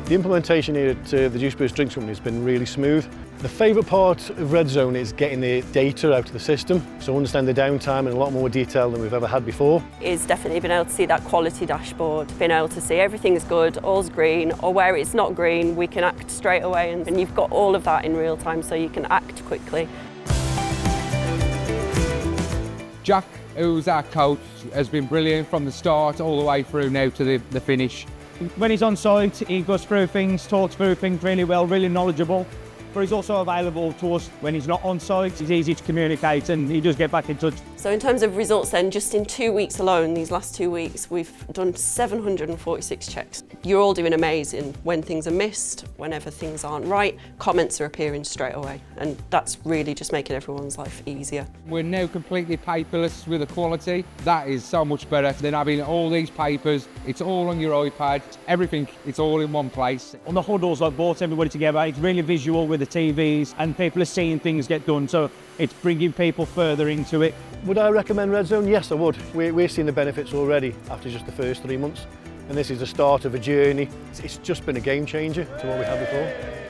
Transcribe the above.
The implementation here at the Juice Burst Drinks Company has been really smooth. The favourite part of Redzone is getting the data out of the system, so understand the downtime in a lot more detail than we've ever had before. It's definitely been able to see that quality dashboard, being able to see everything's good, all's green, or where it's not green, we can act straight away, and you've got all of that in real time, so you can act quickly. Jack, who's our coach, has been brilliant from the start all the way through now to the finish. When he's on site, he goes through things, talks through things really well, really knowledgeable. But he's also available to us when he's not on site. He's easy to communicate and he does get back in touch. So in terms of results then, just in 2 weeks alone, these last 2 weeks, we've done 746 checks. You're all doing amazing. When things are missed, whenever things aren't right, comments are appearing straight away. And that's really just making everyone's life easier. We're now completely paperless with the quality. That is so much better than having all these papers. It's all on your iPad, everything, it's all in one place. On the huddles, I've brought everybody together. It's really visual with the TVs and people are seeing things get done. So it's bringing people further into it. Would I recommend Redzone? Yes, I would. We're seeing the benefits already after just the first 3 months. And this is the start of a journey. It's just been a game changer to what we had before.